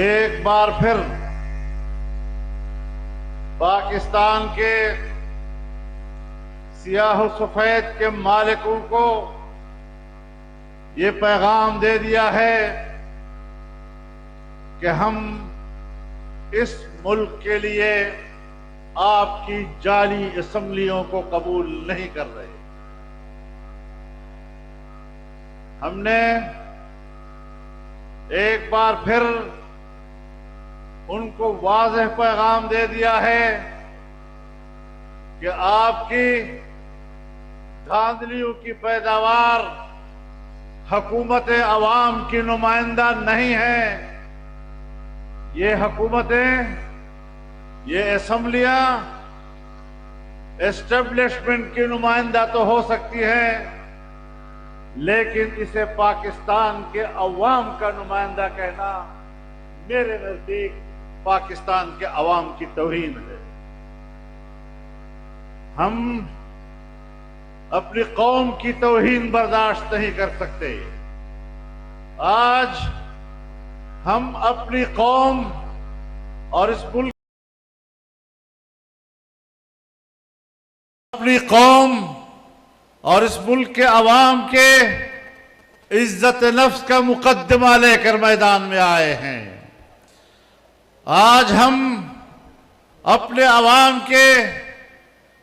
एक बार फिर पाकिस्तान के सियाह सफेद के मालिकों को ये पैगाम दे दिया है कि हम इस मुल्क के लिए आपकी जाली असेंबलियों को कबूल नहीं कर रहे। हमने एक बार फिर उनको वाज़ेह पैगाम दे दिया है कि आपकी धांधलियों की पैदावार हुकूमत अवाम की नुमाइंदा नहीं है। ये हुकूमतें, ये असेंबलियां एस्टेब्लिशमेंट की नुमाइंदा तो हो सकती है, लेकिन इसे पाकिस्तान के अवाम का नुमाइंदा कहना मेरे नजदीक पाकिस्तान के अवाम की तौहीन है। हम अपनी कौम की तौहीन बर्दाश्त नहीं कर सकते। आज हम अपनी कौम और इस मुल्क, अपनी कौम और इस मुल्क के अवाम के इज्जत नफ्स का मुकद्दमा लेकर मैदान में आए हैं। आज हम अपने अवाम के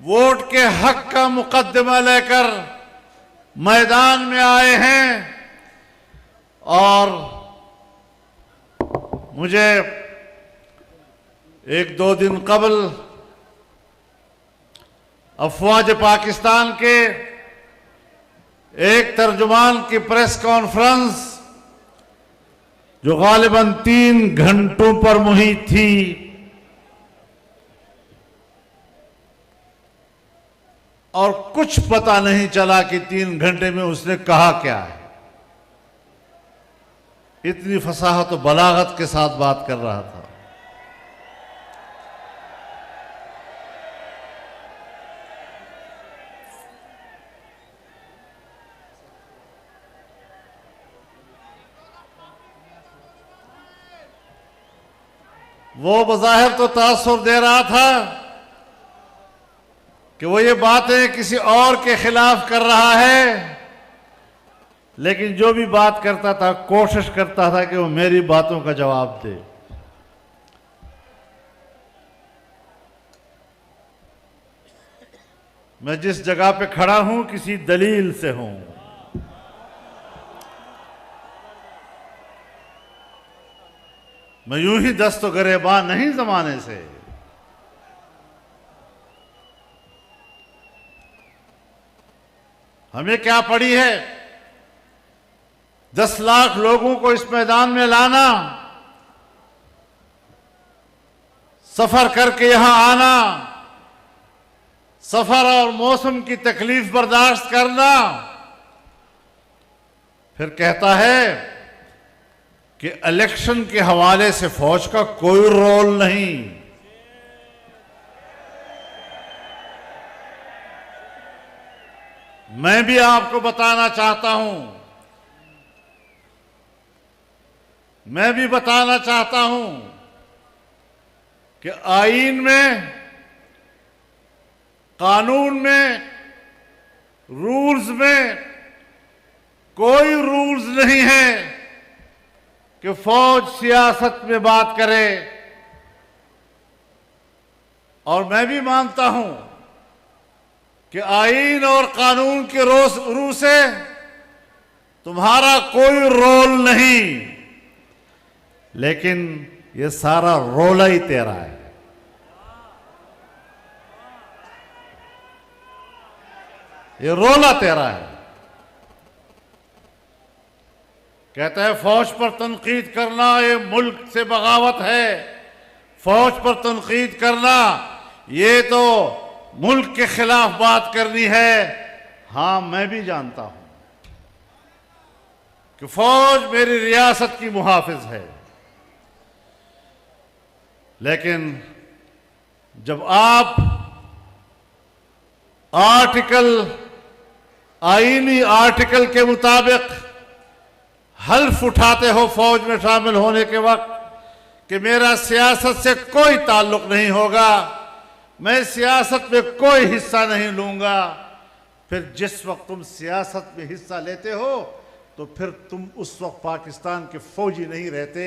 वोट के हक का मुकद्दमा लेकर मैदान में आए हैं। और मुझे एक दो दिन कबल अफवाज पाकिस्तान के एक तर्जुमान की प्रेस कॉन्फ्रेंस, जो गालिबन 3 घंटों पर मुहित थी, और कुछ पता नहीं चला कि 3 घंटे में उसने कहा क्या है। इतनी फसाहत और बलागत के साथ बात कर रहा था। वो बज़ाहिर तो तासुर दे रहा था कि वो ये बातें किसी और के खिलाफ कर रहा है, लेकिन जो भी बात करता था कोशिश करता था कि वो मेरी बातों का जवाब दे। मैं जिस जगह पे खड़ा हूं किसी दलील से हूं। मैं यूं ही दस्तो गरेबान नहीं जमाने से। हमें क्या पड़ी है 10 लाख लोगों को इस मैदान में लाना, सफर करके यहां आना, सफर और मौसम की तकलीफ बर्दाश्त करना, फिर कहता है कि इलेक्शन के हवाले से फौज का कोई रोल नहीं। मैं भी आपको बताना चाहता हूं, मैं भी बताना चाहता हूं कि आईन में, कानून में, रूल्स में कोई रूल्स नहीं है कि फौज सियासत में बात करे। और मैं भी मानता हूं कि आईन और कानून के रू से तुम्हारा कोई रोल नहीं, लेकिन ये सारा रोला ही तेरा है। ये रोला तेरा है। कहता है फौज पर तनकीद करना ये मुल्क से बगावत है, फौज पर तनकीद करना ये तो मुल्क के खिलाफ बात करनी है। हां, मैं भी जानता हूं कि फौज मेरी रियासत की मुहाफिज है, लेकिन जब आप आईनी आर्टिकल के मुताबिक हल्फ उठाते हो फौज में शामिल होने के वक्त कि मेरा सियासत से कोई ताल्लुक नहीं होगा, मैं सियासत में कोई हिस्सा नहीं लूंगा, फिर जिस वक्त तुम सियासत में हिस्सा लेते हो तो फिर तुम उस वक्त पाकिस्तान के फौजी नहीं रहते,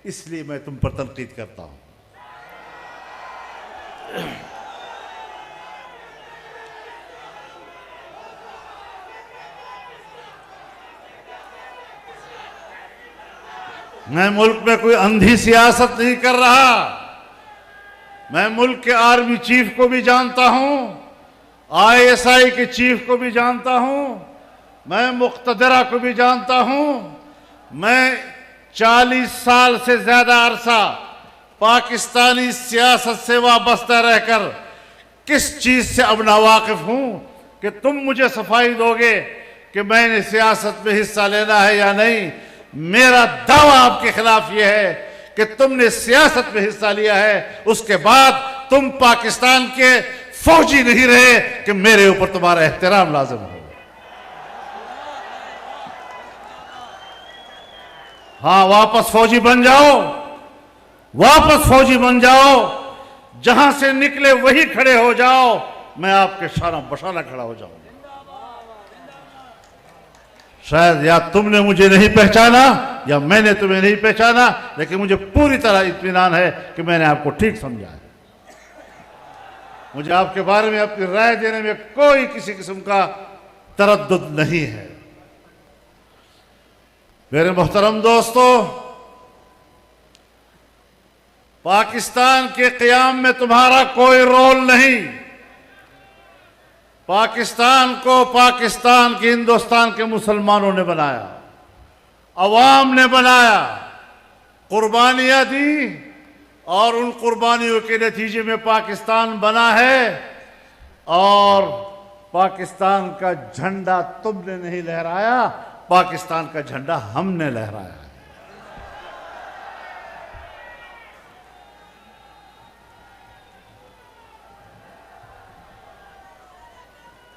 इसलिए मैं तुम पर तनकीद करता हूं। मैं मुल्क में कोई अंधी सियासत नहीं कर रहा। मैं मुल्क के आर्मी चीफ को भी जानता हूं, ISI के चीफ को भी जानता हूं, मैं मुख्तदरा को भी जानता हूं। मैं 40 साल से ज्यादा अरसा पाकिस्तानी सियासत से वाबस्ता रहकर किस चीज से अब नावाकिफ हूं कि तुम मुझे सफाई दोगे कि मैंने सियासत में हिस्सा लेना है या नहीं। मेरा दावा आपके खिलाफ यह है कि तुमने सियासत में हिस्सा लिया है, उसके बाद तुम पाकिस्तान के फौजी नहीं रहे कि मेरे ऊपर तुम्हारा एहतराम लाजिम हो। हाँ, वापस फौजी बन जाओ, वापस फौजी बन जाओ, जहां से निकले वही खड़े हो जाओ, मैं आपके शाना बशाना खड़ा हो जाऊंगा। शायद या तुमने मुझे नहीं पहचाना या मैंने तुम्हें नहीं पहचाना, लेकिन मुझे पूरी तरह इत्मीनान है कि मैंने आपको ठीक समझा है। मुझे आपके बारे में अपनी राय देने में कोई किसी किस्म का तरद्दुद नहीं है। मेरे मोहतरम दोस्तों, पाकिस्तान के क़याम में तुम्हारा कोई रोल नहीं। पाकिस्तान को पाकिस्तान के हिंदुस्तान के मुसलमानों ने बनाया, अवाम ने बनाया, कुर्बानियां दी और उन कुर्बानियों के नतीजे में पाकिस्तान बना है। और पाकिस्तान का झंडा तुमने नहीं लहराया, पाकिस्तान का झंडा हमने लहराया है।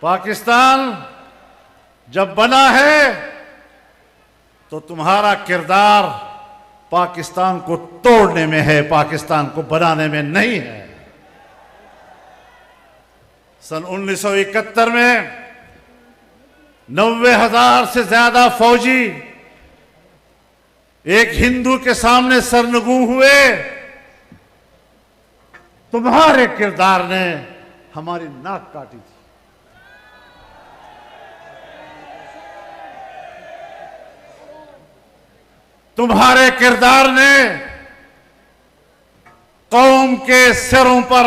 पाकिस्तान जब बना है तो तुम्हारा किरदार पाकिस्तान को तोड़ने में है, पाकिस्तान को बनाने में नहीं है। सन 1971 में 90,000 से ज्यादा फौजी एक हिंदू के सामने सरनगू हुए। तुम्हारे किरदार ने हमारी नाक काटी थी। तुम्हारे किरदार ने कौम के सिरों पर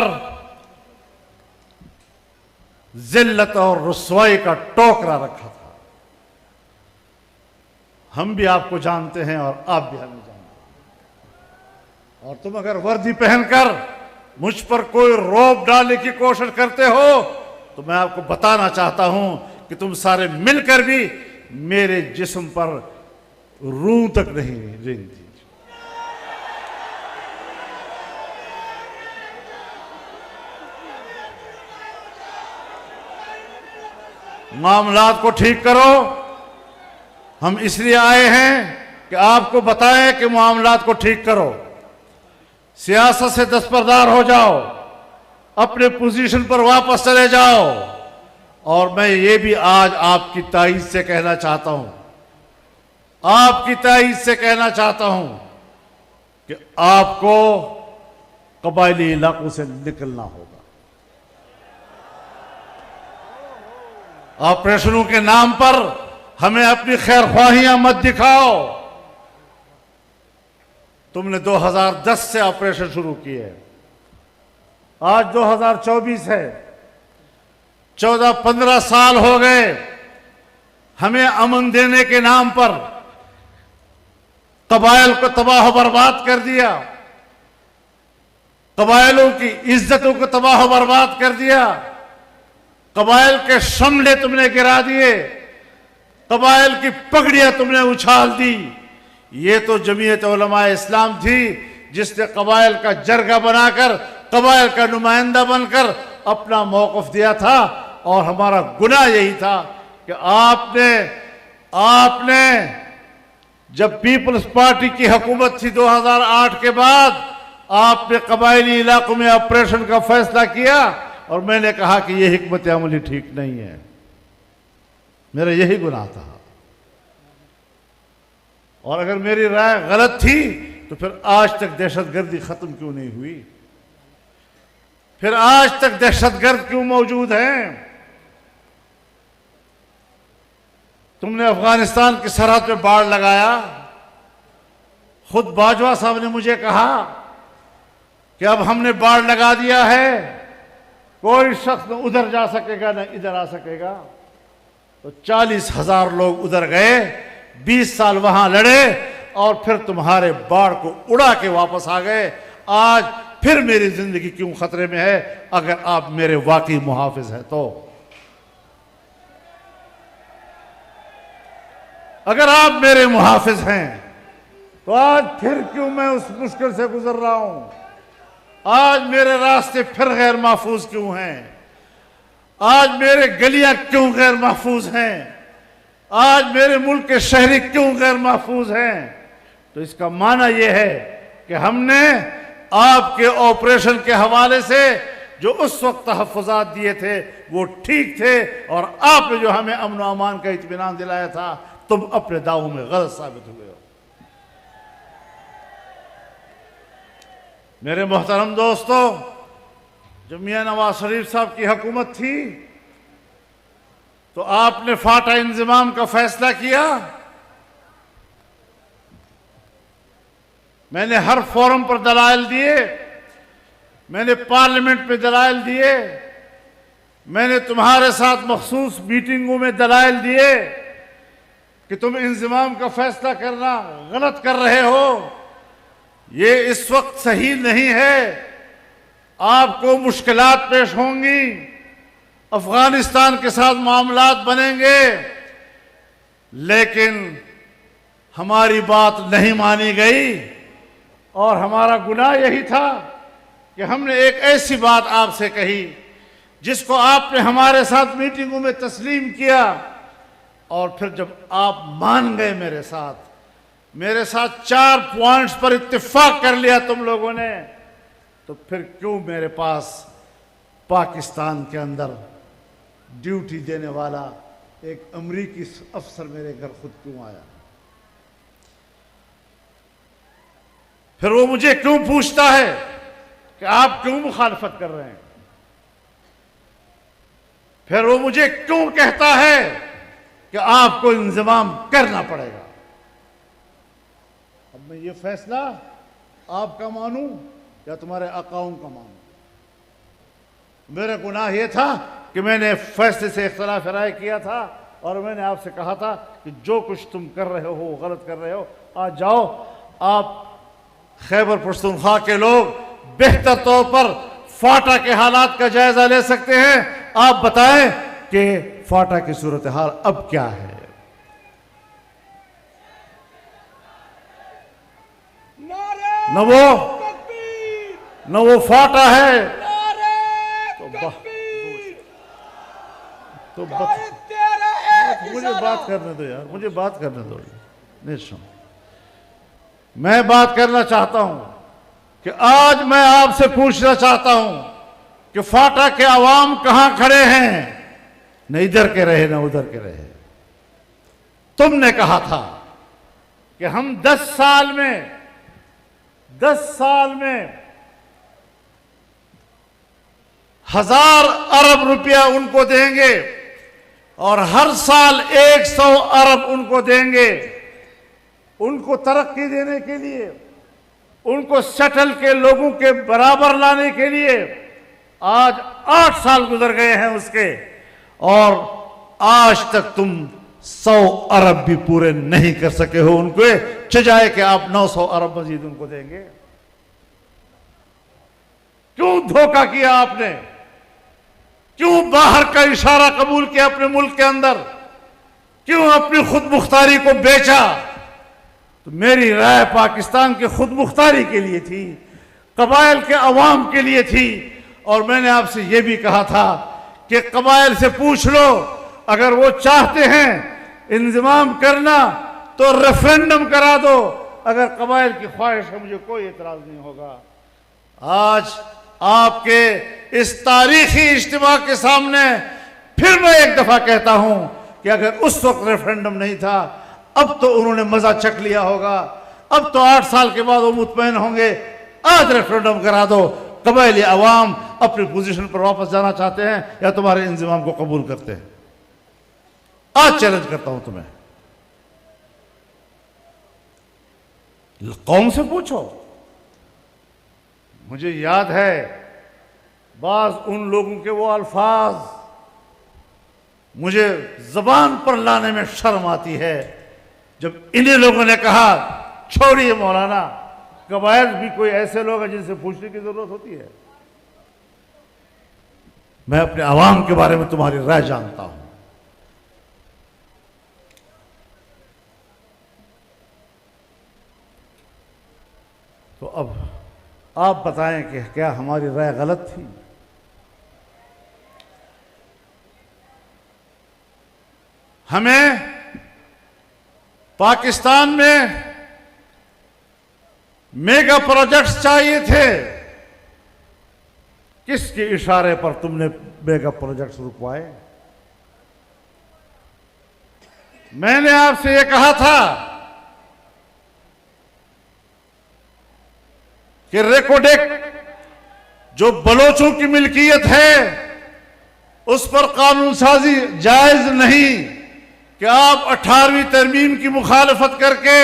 जिल्लत और रुसवाई का टोकरा रखा था। हम भी आपको जानते हैं और आप भी हमें जानते हैं। और तुम अगर वर्दी पहनकर मुझ पर कोई रौब डालने की कोशिश करते हो तो मैं आपको बताना चाहता हूं कि तुम सारे मिलकर भी मेरे जिस्म पर रूह तक नहीं रेंगती। मामलात को ठीक करो। हम इसलिए आए हैं कि आपको बताएं कि मामलात को ठीक करो, सियासत से दस्तबरदार हो जाओ, अपने पोजीशन पर वापस चले जाओ। और मैं ये भी आज आपकी ताईद से कहना चाहता हूं, आपकी ताईद से कहना चाहता हूं कि आपको कबायली इलाकों से निकलना होगा। ऑपरेशनों के नाम पर हमें अपनी खैरख्वाहियां मत दिखाओ। तुमने 2010 से ऑपरेशन शुरू किए, आज 2024 है, 14-15 साल हो गए। हमें अमन देने के नाम पर कबाइल को तबाह बर्बाद कर दिया, कबाइलों की इज्जतों को तबाह बर्बाद कर दिया, कबाइल के शमले तुमने गिरा दिए, कबाइल की पगड़ियां तुमने उछाल दी। ये तो जमीयत उलमा इस्लाम थी जिसने कबाइल का जरगा बनाकर, कबाइल का नुमाइंदा बनकर अपना मौक़िफ़ दिया था। और हमारा गुनाह यही था कि आपने जब पीपल्स पार्टी की हुकूमत थी 2008 के बाद, आपने कबायली इलाकों में ऑपरेशन का फैसला किया और मैंने कहा कि यह हिकमत अमली ठीक नहीं है। मेरा यही गुनाह था। और अगर मेरी राय गलत थी तो फिर आज तक दहशतगर्दी खत्म क्यों नहीं हुई? फिर आज तक दहशतगर्द क्यों मौजूद हैं? तुमने अफगानिस्तान की सरहद पे बाड़ लगाया। खुद बाजवा साहब ने मुझे कहा कि अब हमने बाड़ लगा दिया है, कोई शख्स न उधर जा सकेगा न इधर आ सकेगा। तो 40,000 लोग उधर गए, 20 साल वहां लड़े और फिर तुम्हारे बाढ़ को उड़ा के वापस आ गए। आज फिर मेरी जिंदगी क्यों खतरे में है अगर आप मेरे वाकई मुहाफिज हैं तो? अगर आप मेरे मुहाफिज हैं तो आज फिर क्यों मैं उस मुश्किल से गुजर रहा हूं? आज मेरे रास्ते फिर गैर महफूज क्यों हैं? आज मेरे गलियां क्यों गैर महफूज हैं? आज मेरे मुल्क के शहरी क्यों गैर महफूज हैं? तो इसका माना यह है कि हमने आपके ऑपरेशन के हवाले से जो उस वक्त तहफ़्फ़ुज़ात दिए थे वो ठीक थे, और आपने जो हमें अमन व अमान का इत्मीनान दिलाया था, तुम अपने दावों में गलत साबित हुए हो। मेरे मोहतरम दोस्तों, जब मियां नवाज शरीफ साहब की हुकूमत थी तो आपने फाटा इंजमाम का फैसला किया। मैंने हर फोरम पर दलाइल दिए, मैंने पार्लियामेंट में दलाइल दिए, मैंने तुम्हारे साथ मखसूस मीटिंगों में दलाइल दिए कि तुम इंजमाम का फैसला करना गलत कर रहे हो, ये इस वक्त सही नहीं है, आपको मुश्किलात पेश होंगी, अफगानिस्तान के साथ मामलात बनेंगे। लेकिन हमारी बात नहीं मानी गई और हमारा गुनाह यही था कि हमने एक ऐसी बात आपसे कही जिसको आपने हमारे साथ मीटिंगों में तस्लीम किया, और फिर जब आप मान गए मेरे साथ 4 पॉइंट्स पर इत्तेफाक कर लिया तुम लोगों ने, तो फिर क्यों मेरे पास पाकिस्तान के अंदर ड्यूटी देने वाला एक अमरीकी अफसर मेरे घर खुद क्यों आया? फिर वो मुझे क्यों पूछता है कि आप क्यों मुखालफत कर रहे हैं? फिर वो मुझे क्यों कहता है कि आपको इंतजाम करना पड़ेगा? अब मैं ये फैसला आपका मानूं या तुम्हारे अकाउंट का मानूं? मेरा गुनाह यह था कि मैंने फैसले से इख्तिलाफ राय किया था और मैंने आपसे कहा था कि जो कुछ तुम कर रहे हो वो गलत कर रहे हो। आज जाओ, आप खैबर पख्तूनख्वा के लोग बेहतर तौर पर फाटा के हालात का जायजा ले सकते हैं। आप बताएं कि फाटा की सूरत हाल अब क्या है? न वो फाटा है तो मुझे बात करने दो यार, मुझे बात करने दो। नहीं सुन, मैं बात करना चाहता हूं कि आज मैं आपसे पूछना चाहता हूं कि फाटा के अवाम कहां खड़े हैं? न इधर के रहे न उधर के रहे। तुमने कहा था कि हम 10 साल में 1000 अरब रुपया उनको देंगे और हर साल 100 अरब उनको देंगे, उनको तरक्की देने के लिए, उनको सेटल के लोगों के बराबर लाने के लिए। आज 8 साल गुजर गए हैं उसके, और आज तक तुम 100 अरब भी पूरे नहीं कर सके हो उनके, चजाए कि आप 900 अरब मजीद उनको देंगे। क्यों धोखा किया आपने? क्यों बाहर का इशारा कबूल किया अपने मुल्क के अंदर? क्यों अपनी खुद मुख्तारी को बेचा? तो मेरी राय पाकिस्तान के खुद मुख्तारी के लिए थी, कबाइल के अवाम के लिए थी। और मैंने आपसे यह भी कहा था कि कबाइल से पूछ लो, अगर वो चाहते हैं इंतजाम करना तो रेफरेंडम करा दो, अगर कबाइल की ख्वाहिश है मुझे कोई एतराज नहीं होगा। आज आपके इस तारीखी इज्तिमा के सामने फिर मैं एक दफा कहता हूं कि अगर उस वक्त रेफरेंडम नहीं था, अब तो उन्होंने मजा चख लिया होगा, अब तो 8 साल के बाद वो मुतमईन होंगे। आज रेफरेंडम करा दो, कबाइली अवाम अपनी पोजीशन पर वापस जाना चाहते हैं या तुम्हारे इंतजाम को कबूल करते हैं। आज चैलेंज करता हूं तुम्हें, कौम से पूछो। मुझे याद है बाज उन लोगों के वो अल्फाज मुझे जबान पर लाने में शर्म आती है, जब इन्हीं लोगों ने कहा छोड़िए मौलाना, कबाइल भी कोई ऐसे लोग हैं जिनसे पूछने की जरूरत होती है। मैं अपने अवाम के बारे में तुम्हारी राय जानता हूं। तो अब आप बताएं कि क्या हमारी राय गलत थी? हमें पाकिस्तान में मेगा प्रोजेक्ट्स चाहिए थे, किसके इशारे पर तुमने मेगा प्रोजेक्ट्स रुकवाए? मैंने आपसे यह कहा था कि रेकोडेक जो बलोचों की मिल्कियत है उस पर कानून साजी जायज नहीं कि आप 18वीं तरमीम की मुखालफत करके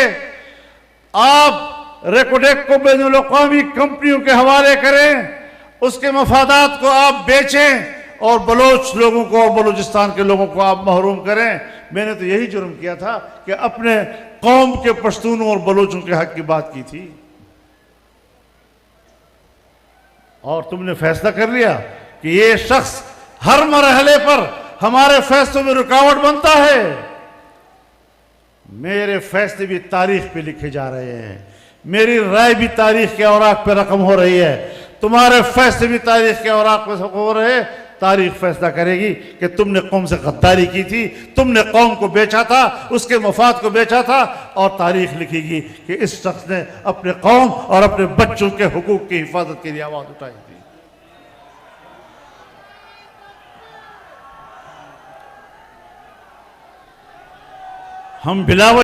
आप रेकोडेक को बैनुल अक़वामी कंपनियों के हवाले करें, उसके मफादात को आप बेचें और बलोच लोगों को और बलूचिस्तान के लोगों को आप महरूम करें। मैंने तो यही जुर्म किया था कि अपने कौम के पश्तूनों और बलोचों के हक की बात की थी, और तुमने फैसला कर लिया कि ये शख्स हर मरहले पर हमारे फैसलों में रुकावट बनता है। मेरे फैसले भी तारीख पे लिखे जा रहे हैं, मेरी राय भी तारीख के औराक पे रकम हो रही है, तुम्हारे फैसले भी तारीख के औराक पे हो रहे हैं। तारीख फैसला करेगी कि तुमने कौम से गद्दारी की थी, तुमने कौम को बेचा था, उसके मफाद को बेचा था, और तारीख लिखेगी कि इस शख्स ने अपने कौम और अपने बच्चों के हुकूक की हिफाजत के लिए आवाज उठाई थी। हम बिलावल